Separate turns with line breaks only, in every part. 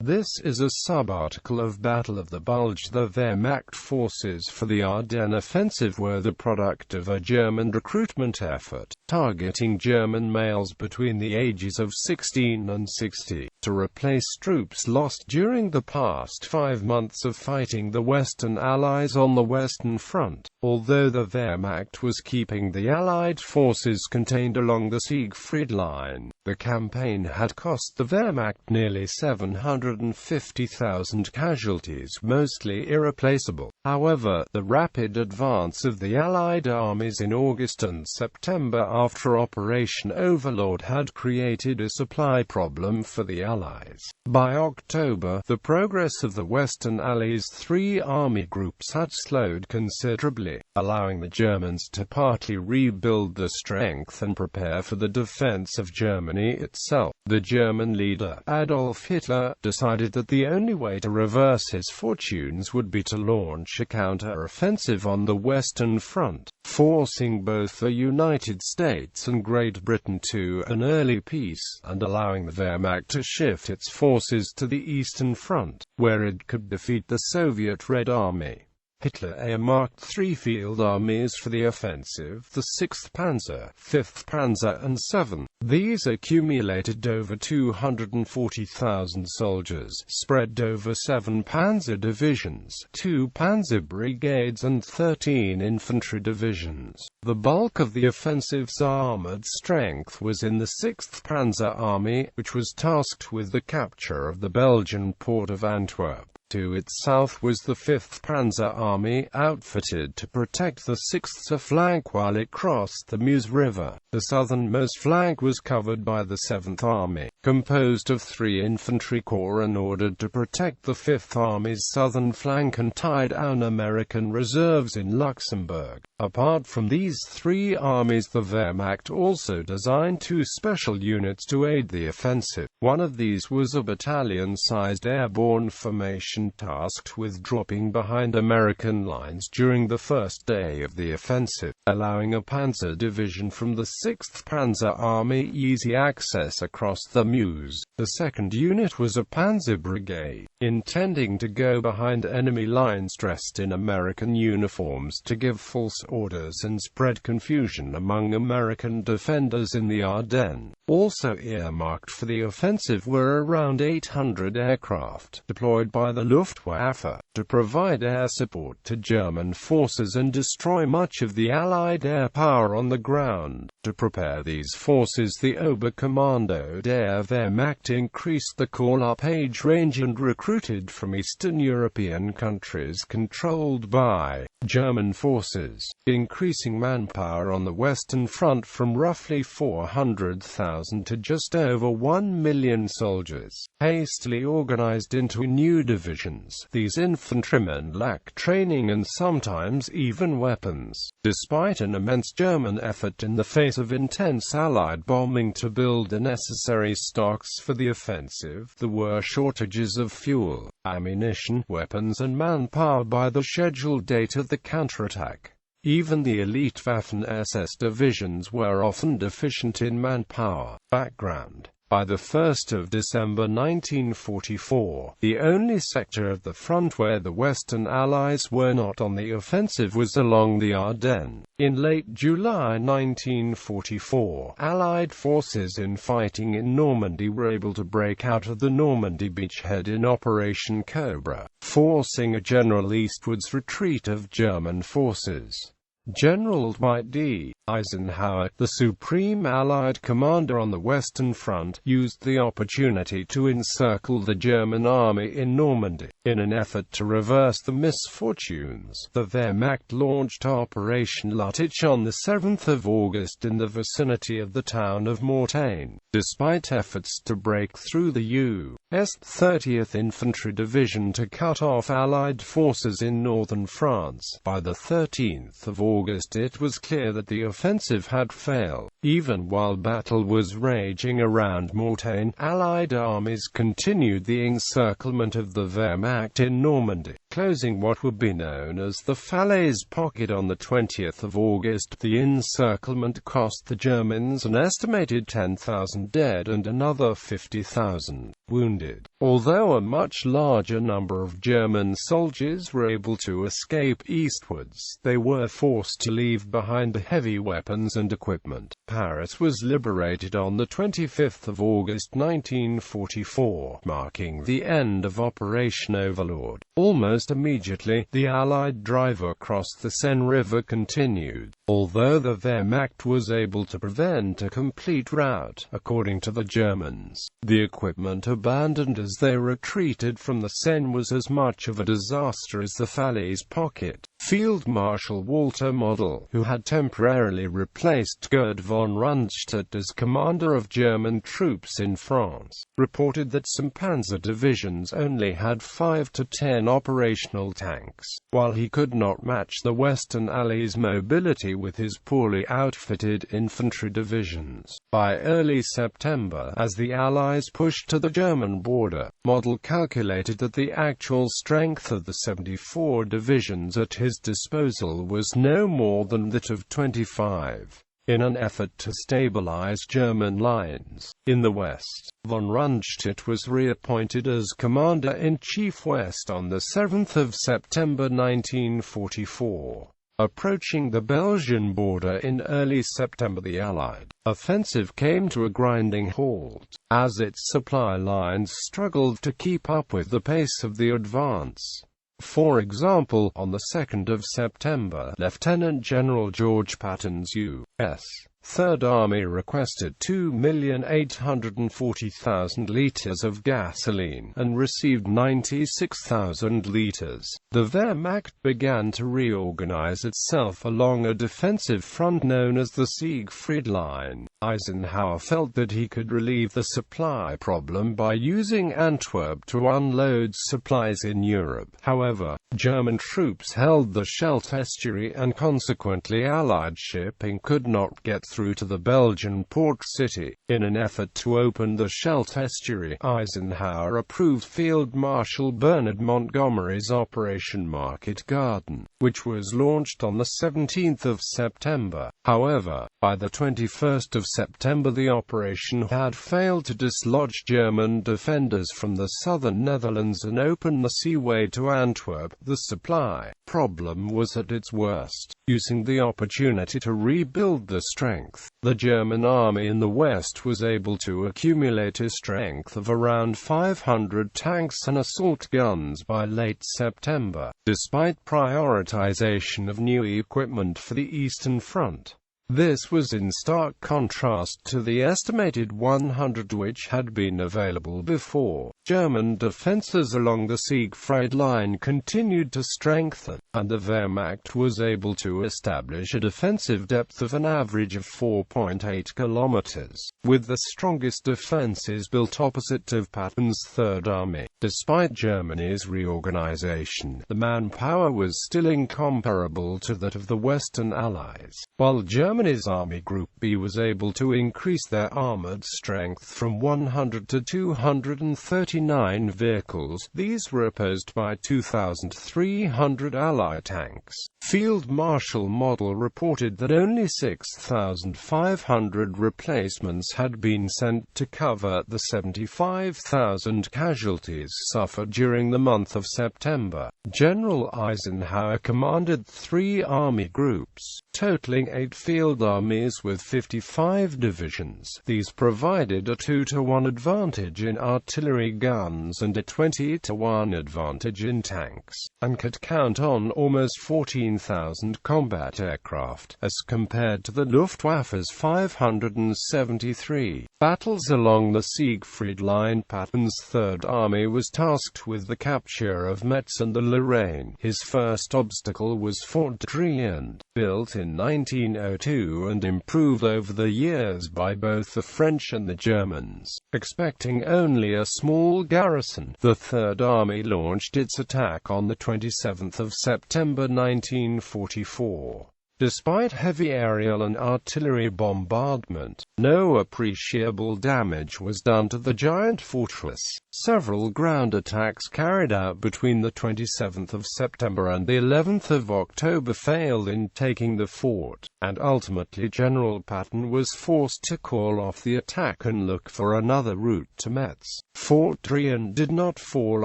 This is a sub-article of Battle of the Bulge. The Wehrmacht forces for the Ardennes Offensive were the product of a German recruitment effort, targeting German males between the ages of 16 and 60, to replace troops lost during the past 5 months of fighting the Western Allies on the Western Front. Although the Wehrmacht was keeping the Allied forces contained along the Siegfried Line, the campaign had cost the Wehrmacht nearly 750,000 casualties, mostly irreplaceable. However, the rapid advance of the Allied armies in August and September after Operation Overlord had created a supply problem for the Allies. By October, the progress of the Western Allies' 3 army groups had slowed considerably, allowing the Germans to partly rebuild their strength and prepare for the defense of Germany itself. The German leader, Adolf Hitler, decided that the only way to reverse his fortunes would be to launch a counter-offensive on the Western Front, forcing both the United States and Great Britain to an early peace, and allowing the Wehrmacht to shift its forces to the Eastern Front, where it could defeat the Soviet Red Army. Hitler earmarked 3 field armies for the offensive: the 6th Panzer, 5th Panzer and 7th. These accumulated over 240,000 soldiers, spread over 7 panzer divisions, 2 panzer brigades and 13 infantry divisions. The bulk of the offensive's armored strength was in the 6th Panzer Army, which was tasked with the capture of the Belgian port of Antwerp. To its south was the 5th Panzer Army, outfitted to protect the 6th flank while it crossed the Meuse River. The southernmost flank was covered by the 7th Army, composed of 3 infantry corps and ordered to protect the 5th Army's southern flank and tie down American reserves in Luxembourg. Apart from these 3 armies, the Wehrmacht also designed 2 special units to aid the offensive. One of these was a battalion-sized airborne formation tasked with dropping behind American lines during the first day of the offensive, allowing a panzer division from the 6th Panzer Army easy access across the Meuse. The second unit was a panzer brigade, intending to go behind enemy lines dressed in American uniforms to give false orders and spread confusion among American defenders in the Ardennes. Also earmarked for the offensive were around 800 aircraft, deployed by the Luftwaffe, to provide air support to German forces and destroy much of the Allied air power on the ground. To prepare these forces, the Oberkommando der Wehrmacht increased the call-up age range and recruited from Eastern European countries controlled by German forces, increasing manpower on the Western Front from roughly 400,000 to just over 1 million soldiers. Hastily organized into new divisions, these infantrymen lack training and sometimes even weapons. Despite an immense German effort in the face of intense Allied bombing to build the necessary stocks for the offensive, there were shortages of fuel, ammunition, weapons and manpower by the scheduled date of the counterattack. Even the elite Waffen-SS divisions were often deficient in manpower. Background: by the 1st of December 1944, the only sector of the front where the Western Allies were not on the offensive was along the Ardennes. In late July 1944, Allied forces fighting in Normandy were able to break out of the Normandy beachhead in Operation Cobra, forcing a general eastwards retreat of German forces. General Dwight D. Eisenhower, the supreme Allied commander on the Western Front, used the opportunity to encircle the German army in Normandy. In an effort to reverse the misfortunes, the Wehrmacht launched Operation Lutich on the 7th of August in the vicinity of the town of Mortagne. Despite efforts to break through the U.S. 30th Infantry Division to cut off Allied forces in northern France, by the 13th of August it was clear that the offensive had failed. Even while battle was raging around Mortagne, Allied armies continued the encirclement of the Wehrmacht in Normandy, closing what would be known as the Falaise Pocket on the 20th of August. The encirclement cost the Germans an estimated 10,000 dead and another 50,000 wounded. Although a much larger number of German soldiers were able to escape eastwards, they were forced to leave behind the heavy weapons and equipment. Paris was liberated on the 25th of August 1944, marking the end of Operation Overlord. Almost immediately, the Allied drive across the Seine River continued, although the Wehrmacht was able to prevent a complete rout. According to the Germans, the equipment abandoned as they retreated from the Seine was as much of a disaster as the Falaise pocket. Field Marshal Walter Model, who had temporarily replaced Gerd von Rundstedt as commander of German troops in France, reported that some panzer divisions only had 5 to 10 operational tanks, while he could not match the Western Allies' mobility with his poorly outfitted infantry divisions. By early September, as the Allies pushed to the German border, Model calculated that the actual strength of the 74 divisions at his disposal was no more than that of 25. In an effort to stabilize German lines in the west, von Rundstedt was reappointed as Commander-in-Chief West on the 7th of September 1944. Approaching the Belgian border in early September, the Allied offensive came to a grinding halt, as its supply lines struggled to keep up with the pace of the advance. For example, on the 2nd of September, Lieutenant General George Patton's U.S. Third Army requested 2,840,000 liters of gasoline, and received 96,000 liters. The Wehrmacht began to reorganize itself along a defensive front known as the Siegfried Line. Eisenhower felt that he could relieve the supply problem by using Antwerp to unload supplies in Europe. However, German troops held the Scheldt estuary and consequently Allied shipping could not get through to the Belgian port city. In an effort to open the Scheldt estuary, Eisenhower approved Field Marshal Bernard Montgomery's Operation Market Garden, which was launched on the 17th of September. However, by the 21st of September the operation had failed to dislodge German defenders from the southern Netherlands and open the seaway to Antwerp. The supply problem was at its worst. Using the opportunity to rebuild the strength, the German army in the west was able to accumulate a strength of around 500 tanks and assault guns by late September, despite prioritization of new equipment for the Eastern Front. This was in stark contrast to the estimated 100 which had been available before. German defenses along the Siegfried Line continued to strengthen, and the Wehrmacht was able to establish a defensive depth of an average of 4.8 kilometers, with the strongest defenses built opposite of Patton's Third Army. Despite Germany's reorganization, the manpower was still incomparable to that of the Western Allies. While Germany's Army Group B was able to increase their armored strength from 100 to 239 vehicles, these were opposed by 2,300 Allied tanks. Field Marshal Model reported that only 6,500 replacements had been sent to cover the 75,000 casualties suffered during the month of September. General Eisenhower commanded 3 army groups, totaling 8 field armies with 55 divisions. These provided a 2-to-1 advantage in artillery guns and a 20-to-1 advantage in tanks, and could count on almost 14,000 combat aircraft, as compared to the Luftwaffe's 573. Battles along the Siegfried Line. Patton's Third Army was tasked with the capture of Metz and the Lorraine. His first obstacle was Fort Driand, built in 1902 and improved over the years by both the French and the Germans. Expecting only a small garrison, the Third Army launched its attack on the 27th of September 1944. Despite heavy aerial and artillery bombardment, no appreciable damage was done to the giant fortress. Several ground attacks carried out between the 27th of September and the 11th of October failed in taking the fort, and ultimately General Patton was forced to call off the attack and look for another route to Metz. Fort Drian did not fall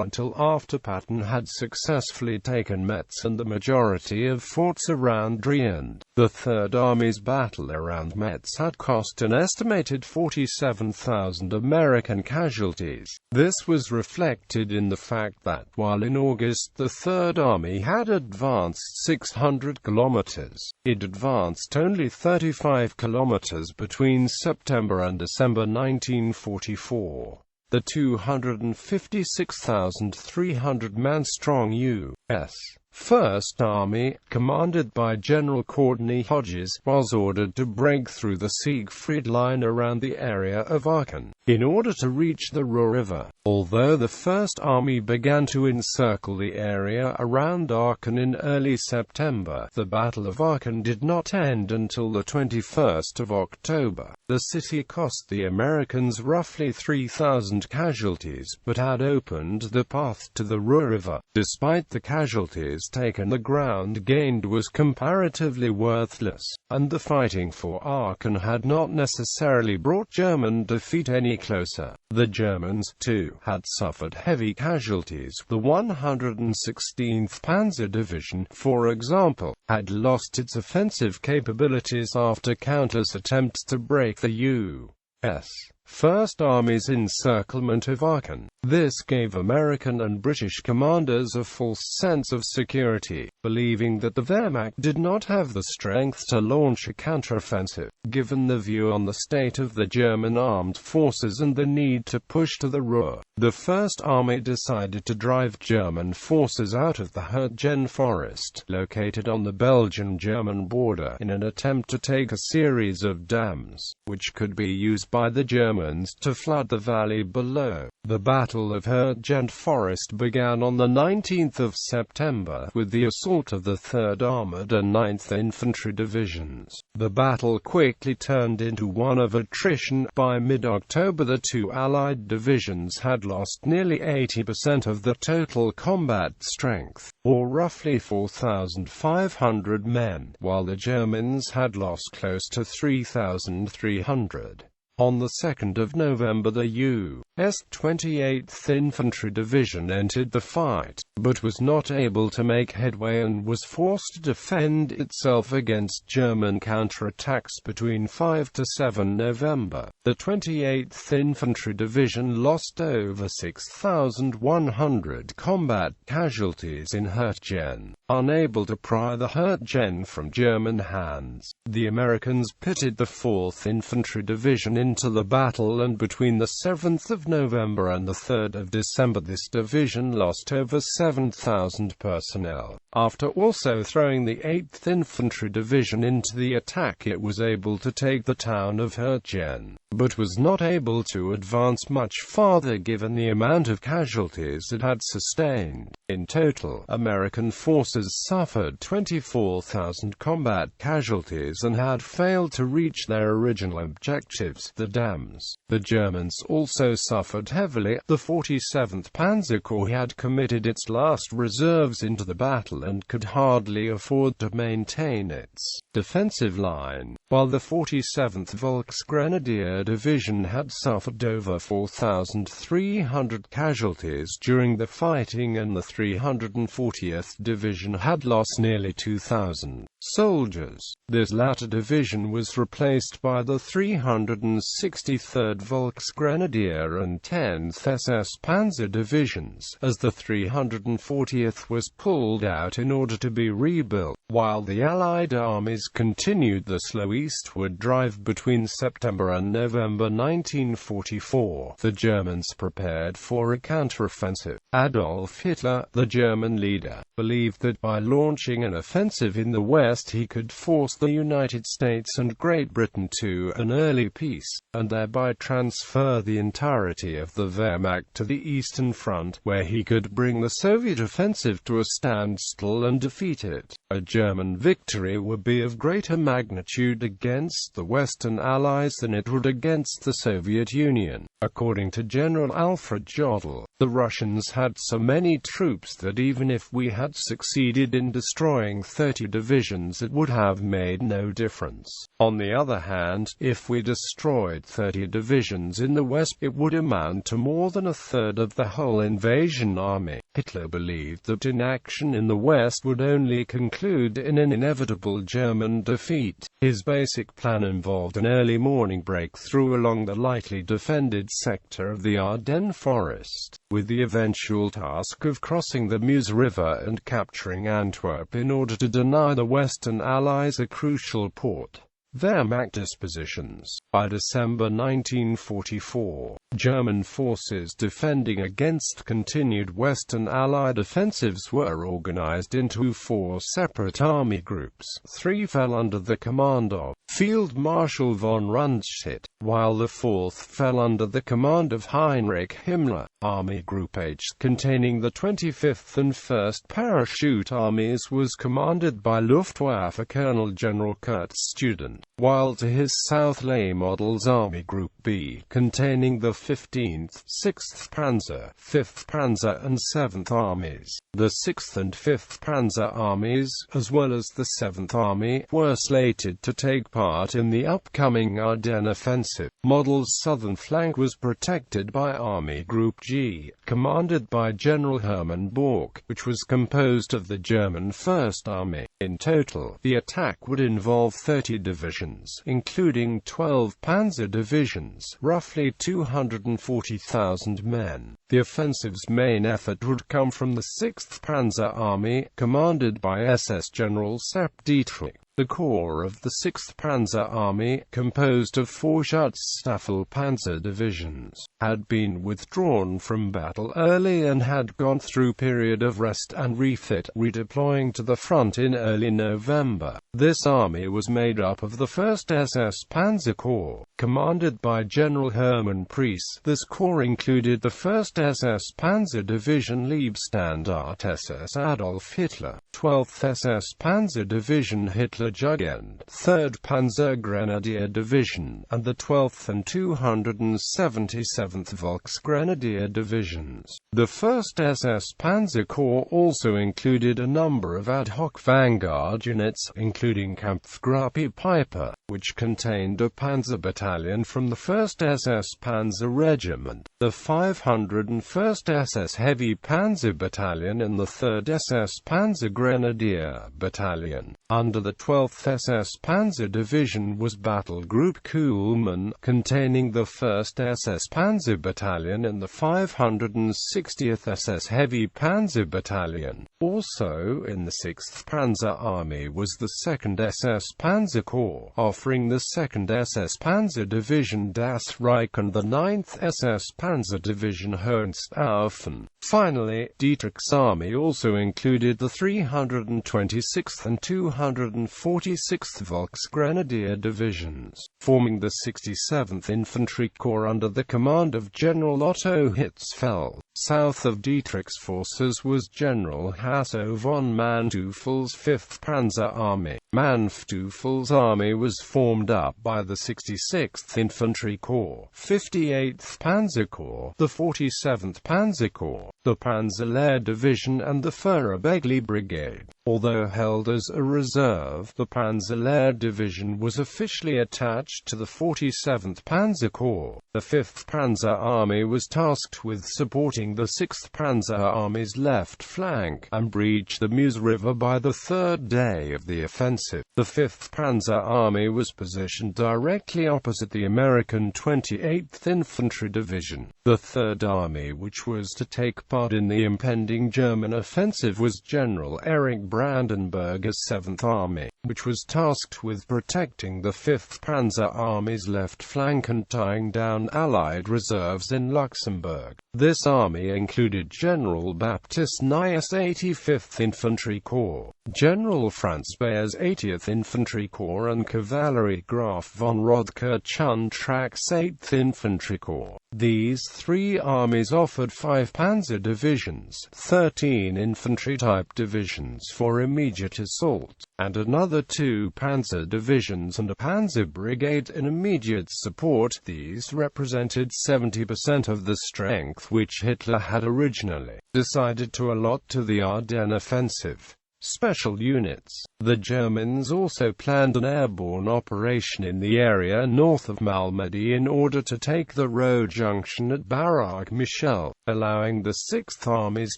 until after Patton had successfully taken Metz and the majority of forts around Drian. The Third Army's battle around Metz had cost an estimated 47,000 American casualties. This was reflected in the fact that, while in August the Third Army had advanced 600 kilometers, it advanced only 35 kilometers between September and December 1944. The 256,300-man-strong U.S. First Army, commanded by General Courtney Hodges, was ordered to break through the Siegfried Line around the area of Aachen, in order to reach the Ruhr River. Although the First Army began to encircle the area around Aachen in early September, the Battle of Aachen did not end until the 21st of October. The city cost the Americans roughly 3,000 casualties, but had opened the path to the Ruhr River. Despite the casualties taken, the ground gained was comparatively worthless, and the fighting for Aachen had not necessarily brought German defeat any closer. The Germans, too, had suffered heavy casualties. The 116th Panzer Division, for example, had lost its offensive capabilities after countless attempts to break the U.S. First Army's encirclement of Aachen. This gave American and British commanders a false sense of security, believing that the Wehrmacht did not have the strength to launch a counteroffensive. Given the view on the state of the German armed forces and the need to push to the Ruhr, the First Army decided to drive German forces out of the Hürtgen forest, located on the Belgian-German border, in an attempt to take a series of dams, which could be used by the Germans to flood the valley below. The Battle of Hürtgen Forest began on the 19th of September, with the assault of the 3rd Armoured and 9th Infantry Divisions. The battle quickly turned into one of attrition. By mid-October the two Allied divisions had lost nearly 80% of the total combat strength, or roughly 4,500 men, while the Germans had lost close to 3,300. On the 2nd of November the U.S. 28th Infantry Division entered the fight, but was not able to make headway and was forced to defend itself against German counterattacks between 5 to 7 November. The 28th Infantry Division lost over 6,100 combat casualties in Hürtgen. Unable to pry the Hürtgen from German hands, the Americans pitted the 4th Infantry Division into the battle, and between the 7th of November and the 3rd of December this division lost over 7,000 personnel. After also throwing the 8th Infantry Division into the attack, it was able to take the town of Hürtgen, but was not able to advance much farther given the amount of casualties it had sustained. In total, American forces suffered 24,000 combat casualties and had failed to reach their original objectives, the dams. The Germans also suffered heavily. The 47th Panzer Corps had committed its last reserves into the battle and could hardly afford to maintain its defensive line, while the 47th Volksgrenadier Division had suffered over 4,300 casualties during the fighting, and the 340th Division had lost nearly 2,000 soldiers. This latter division was replaced by the 363rd Volksgrenadier and 10th SS Panzer Divisions, as the 340th was pulled out in order to be rebuilt. While the Allied armies continued the slow eastward drive between September and November 1944, the Germans prepared for a counteroffensive. Adolf Hitler, the German leader, believed that by launching an offensive in the west he could force the United States and Great Britain to an early peace, and thereby transfer the entirety of the Wehrmacht to the Eastern Front, where he could bring the Soviet offensive to a standstill and defeat it. A German victory would be of greater magnitude against the Western Allies than it would against the Soviet Union. According to General Alfred Jodl, the Russians had so many troops that even if we had succeeded in destroying 30 divisions divisions it would have made no difference. On the other hand, if we destroyed 30 divisions in the west, it would amount to more than a third of the whole invasion army. Hitler believed that inaction in the west would only conclude in an inevitable German defeat. His basic plan involved an early morning breakthrough along the lightly defended sector of the Ardennes forest, with the eventual task of crossing the Meuse River and capturing Antwerp in order to deny the Western Allies a crucial port. Wehrmacht dispositions. By December 1944, German forces defending against continued Western Allied offensives were organized into 4 separate army groups. 3 fell under the command of Field Marshal von Rundstedt, while the 4th fell under the command of Heinrich Himmler. Army Group H, containing the 25th and 1st Parachute Armies, was commanded by Luftwaffe Colonel General Kurt Student, while to his south lay Model's Army Group B, containing the 15th, 6th Panzer, 5th Panzer and 7th Armies. The 6th and 5th Panzer Armies, as well as the 7th Army, were slated to take part in the upcoming Ardennes Offensive. Model's southern flank was protected by Army Group G, commanded by General Hermann Bork, which was composed of the German 1st Army. In total, the attack would involve 30 divisions, including 12 panzer divisions, roughly 240,000 men. The offensive's main effort would come from the 6th Panzer Army, commanded by SS General Sepp Dietrich. The core of the 6th Panzer Army, composed of 4 Schutzstaffel panzer divisions, had been withdrawn from battle early and had gone through a period of rest and refit, redeploying to the front in early November. This army was made up of the 1st SS Panzer Corps, commanded by General Hermann Priess. This corps included the 1st SS Panzer Division Leibstandarte SS Adolf Hitler, 12th SS Panzer Division Hitler Jugend, 3rd Panzer Grenadier Division, and the 12th and 277th Volksgrenadier Divisions. The 1st SS Panzer Corps also included a number of ad hoc vanguard units, including Kampfgruppe Piper, which contained a panzer battalion from the 1st SS Panzer Regiment, the 501st SS Heavy Panzer Battalion and the 3rd SS Panzer Grenadier Battalion. Under the 12th SS Panzer Division was Battle Group Kuhlmann, containing the 1st SS Panzer Battalion and the 560th SS Heavy Panzer Battalion. Also in the 6th Panzer Army was the 2nd SS Panzer Corps, offering the 2nd SS Panzer Division Das Reich and the 9th SS Panzer Division Hohenstaufen. Finally, Dietrich's army also included the 326th and 246th Volksgrenadier Divisions, forming the 67th Infantry Corps under the command of General Otto Hitzfeld. South of Dietrich's forces was General Hasso von Manteuffel's 5th Panzer Army. Manteuffel's army was formed up by the 66th Infantry Corps, 58th Panzer Corps, the 47th Panzer Corps, the Panzer Division and the Führerbegli Brigade. Although held as a reserve, the Panzer Division was officially attached to the 47th Panzer Corps. The 5th Panzer Army was tasked with supporting the 6th Panzer Army's left flank, and breached the Meuse River by the 3rd day of the offensive. The 5th Panzer Army was positioned directly opposite the American 28th Infantry Division. The 3rd Army, which was to take part in the impending German offensive, was General Erich Brandenberger's 7th Army, which was tasked with protecting the 5th Panzer Army's left flank and tying down Allied reserves in Luxembourg. This army included General Baptist Nias' 85th Infantry Corps, General Franz Bayer's 80th Infantry Corps and Cavalry Graf von Rodker-Chuntrach's 8th Infantry Corps. These 3 armies offered 5 panzer divisions, 13 infantry-type divisions for immediate assault, and another 2 panzer divisions and a panzer brigade in immediate support. These represented 70% of the strength which Hitler had originally decided to allot to the Ardennes offensive. special units. The Germans also planned an airborne operation in the area north of Malmedy in order to take the road junction at Barraque Michel, allowing the 6th Army's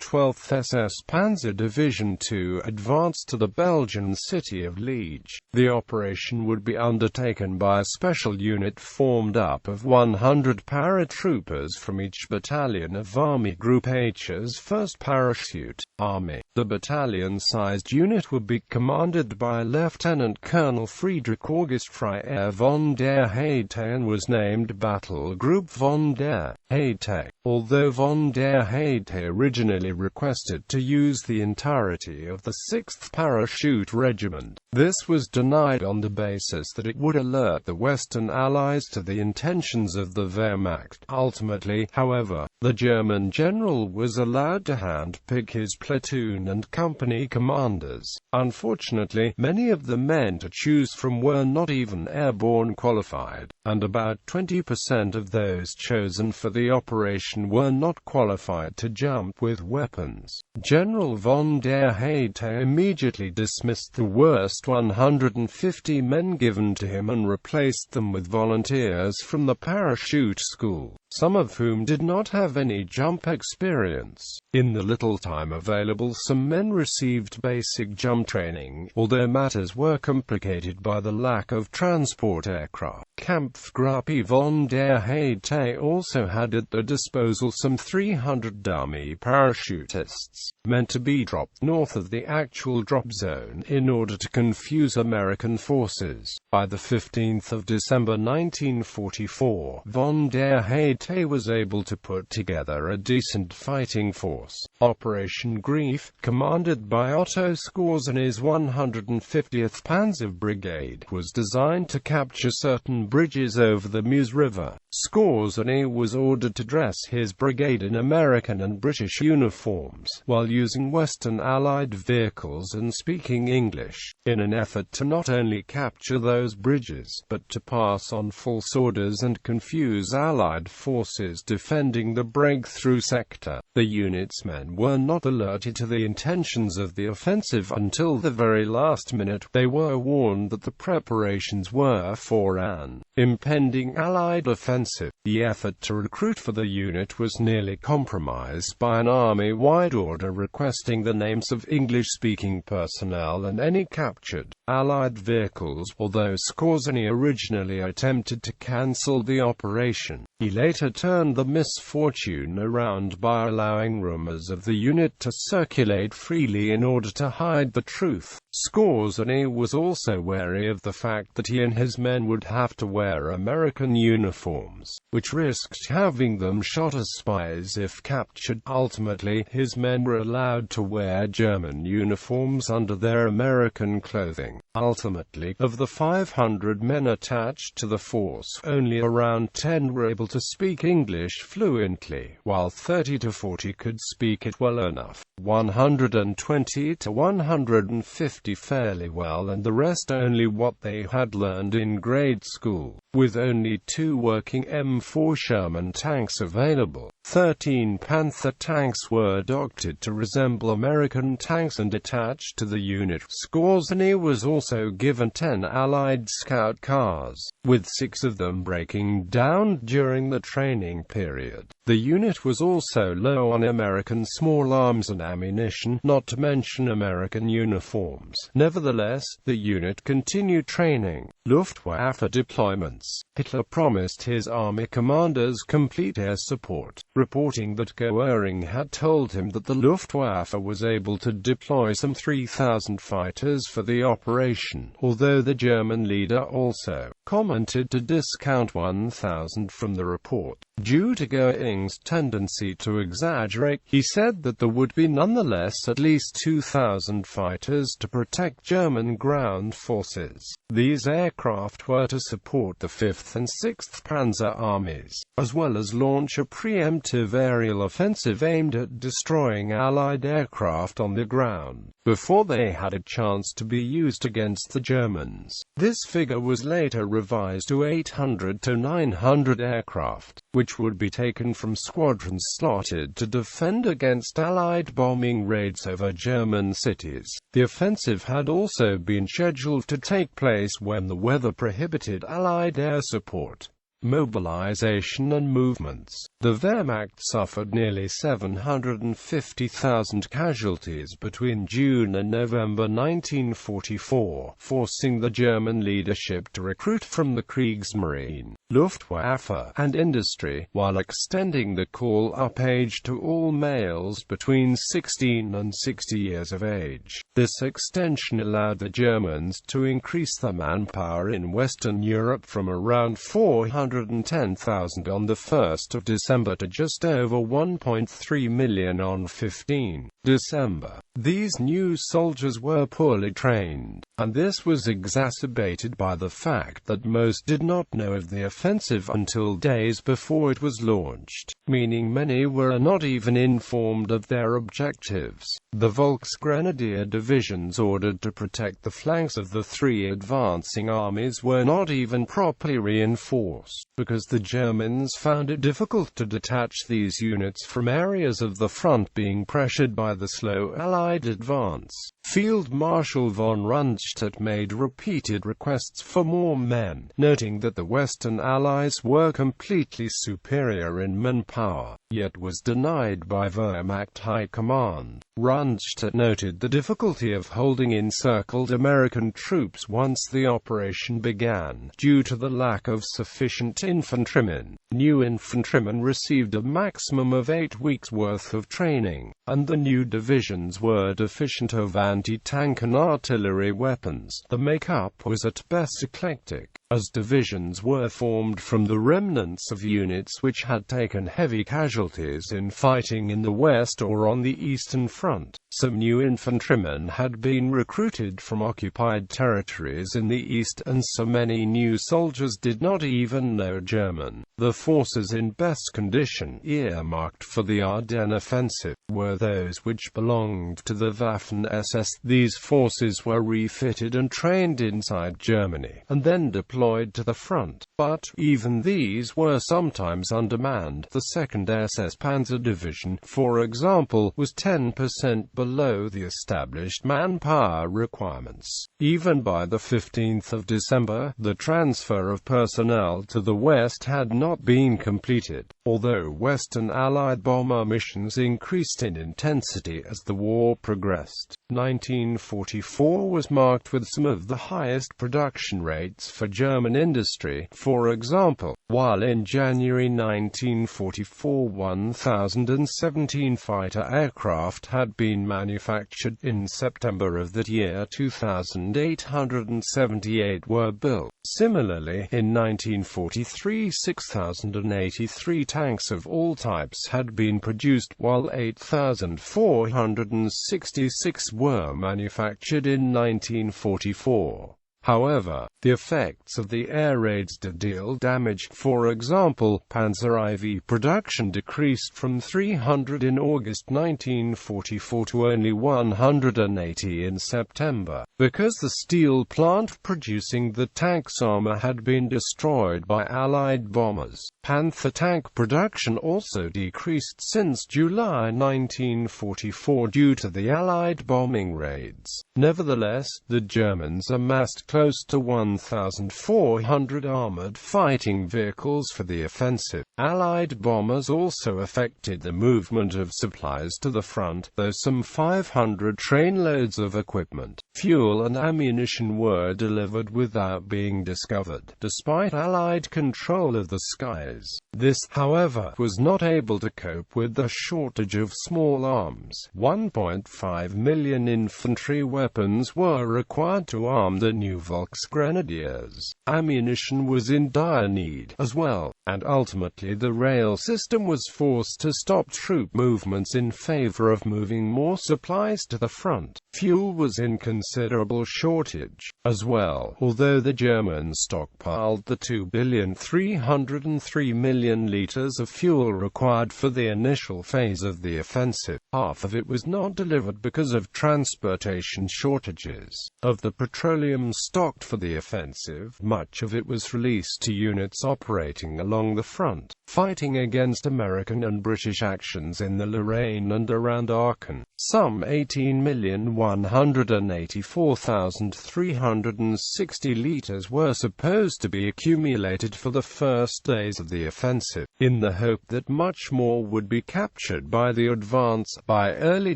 12th SS Panzer Division to advance to the Belgian city of Liege. The operation would be undertaken by a special unit formed up of 100 paratroopers from each battalion of Army Group H's 1st Parachute Army. The battalion-sized unit would be commanded by Lieutenant Colonel Friedrich August Freiherr von der Heyte and was named Battle Group von der Heyte. Although von der Heyte originally requested to use the entirety of the 6th Parachute Regiment, this was denied on the basis that it would alert the Western Allies to the intentions of the Wehrmacht. Ultimately, however, the German general was allowed to hand-pick his platoon and company commanders. Unfortunately, many of the men to choose from were not even airborne qualified, and about 20% of those chosen for the operation were not qualified to jump with weapons. General von der Heyte immediately dismissed the worst 150 men given to him and replaced them with volunteers from the parachute school, some of whom did not have any jump experience. In the little time available, some men received basic jump training, although matters were complicated by the lack of transport aircraft. Kampfgruppe von der Heyte also had at their disposal some 300 dummy parachutists, meant to be dropped north of the actual drop zone in order to confuse American forces. By the 15th of December 1944, von der Heyte was able to put together a decent fighting force. Operation Grief, commanded by Otto Skorzeny's 150th Panzer Brigade, was designed to capture certain bridges over the Meuse River. Skorzeny was ordered to dress his brigade in American and British uniforms, while using Western Allied vehicles and speaking English, in an effort to not only capture those bridges, but to pass on false orders and confuse Allied forces defending the breakthrough sector. The unit's men were not alerted to the intentions of the offensive until the very last minute. They were warned that the preparations were for an impending Allied offensive. The effort to recruit for the unit was nearly compromised by an army-wide order requesting the names of English-speaking personnel and any captured Allied vehicles. Although Skorzeny originally attempted to cancel the operation, he later turned the misfortune around by allowing rumors of the unit to circulate freely in order to hide the truth. Skorzeny was also wary of the fact that he and his men would have to wear American uniforms, which risked having them shot as spies if captured. Ultimately, his men were allowed to wear German uniforms under their American clothing. Ultimately, of the 500 men attached to the force, only around 10 were able to speak English fluently, while 30 to 40 could speak it well enough, 120 to 150 fairly well, and the rest only what they had learned in grade school. With only 2 working M4 Sherman tanks available, 13 Panther tanks were doctored to resemble American tanks and attached to the unit. Skorzeny was also given 10 Allied scout cars, with 6 of them breaking down during the training period. The unit was also low on American small arms and ammunition, not to mention American uniforms. Nevertheless, the unit continued training. Luftwaffe deployments. Hitler promised his army commanders complete air support, reporting that Goering had told him that the Luftwaffe was able to deploy some 3,000 fighters for the operation, although the German leader also commented to discount 1,000 from the report. Due to Goering's tendency to exaggerate, he said that there would be nonetheless at least 2,000 fighters to protect German ground forces. These aircraft were to support the 5th and 6th Panzer Armies, as well as launch a preemptive aerial offensive aimed at destroying Allied aircraft on the ground, before they had a chance to be used against the Germans. This figure was later revised to 800 to 900 aircraft, which would be taken from squadrons slotted to defend against Allied bombing raids over German cities. The offensive had also been scheduled to take place when the weather prohibited Allied air support, mobilization and movements. The Wehrmacht suffered nearly 750,000 casualties between June and November 1944, forcing the German leadership to recruit from the Kriegsmarine, Luftwaffe, and industry, while extending the call-up age to all males between 16 and 60 years of age. This extension allowed the Germans to increase their manpower in Western Europe from around 410,000 on the 1st of December to just over 1.3 million on 15 December. These new soldiers were poorly trained, and this was exacerbated by the fact that most did not know of the offensive until days before it was launched, meaning many were not even informed of their objectives. The Volksgrenadier divisions ordered to protect the flanks of the three advancing armies were not even properly reinforced, because the Germans found it difficult to detach these units from areas of the front being pressured by the slow Allied advance. Field Marshal von Rundstedt made repeated requests for more men, noting that the Western Allies were completely superior in manpower, yet was denied by Wehrmacht High Command. Rundstedt noted the difficulty of holding encircled American troops once the operation began, due to the lack of sufficient infantrymen. New infantrymen received a maximum of 8 weeks' worth of training, and the new divisions were deficient of anti-tank and artillery weapons. The makeup was at best eclectic, as divisions were formed from the remnants of units which had taken heavy casualties in fighting in the West or on the Eastern Front. Some new infantrymen had been recruited from occupied territories in the East, and so many new soldiers did not even know German. The forces in best condition, earmarked for the Ardennes Offensive, were those which belonged to the Waffen-SS. These forces were refitted and trained inside Germany, and then deployed to the front. But even these were sometimes undermanned. The 2nd SS Panzer Division, for example, was 10% below the established manpower requirements. Even by the 15th of December, the transfer of personnel to the West had not been completed, although Western Allied bomber missions increased in intensity as the war progressed. 1944 was marked with some of the highest production rates for German industry. For example, while in January 1944 1,017 fighter aircraft had been manufactured, in September of that year 2,878 were built. Similarly, in 1943 6,083 tanks of all types had been produced, while 8,466 were manufactured in 1944. However, the effects of the air raids did deal damage. For example, Panzer IV production decreased from 300 in August 1944 to only 180 in September, because the steel plant producing the tank's armor had been destroyed by Allied bombers. Panther tank production also decreased since July 1944 due to the Allied bombing raids. Nevertheless, the Germans amassed close to 1,400 armored fighting vehicles for the offensive. Allied bombers also affected the movement of supplies to the front, though some 500 trainloads of equipment, fuel and ammunition were delivered without being discovered, despite Allied control of the skies. This, however, was not able to cope with the shortage of small arms. 1.5 million infantry weapons were required to arm the new Volksgrenadiers. Ammunition was in dire need as well, and ultimately the rail system was forced to stop troop movements in favor of moving more supplies to the front. Fuel was in considerable shortage as well, although the Germans stockpiled the 2,303,000,000 liters of fuel required for the initial phase of the offensive. Half of it was not delivered because of transportation shortages. Of the petroleum stocked for the offensive. Much of it was released to units operating along the front, fighting against American and British actions in the Lorraine and around Aachen. Some 18,184,360 liters were supposed to be accumulated for the first days of the offensive, in the hope that much more would be captured by the advance. By early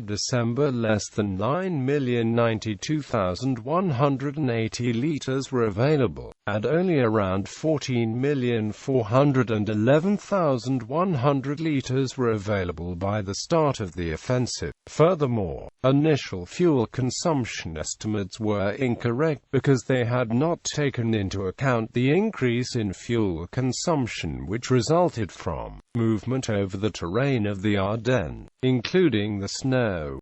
December, less than 9,092,180 liters were available, and only around 14,411,100 liters were available by the start of the offensive. Furthermore, initial fuel consumption estimates were incorrect because they had not taken into account the increase in fuel consumption which resulted from movement over the terrain of the Ardennes, including the snow.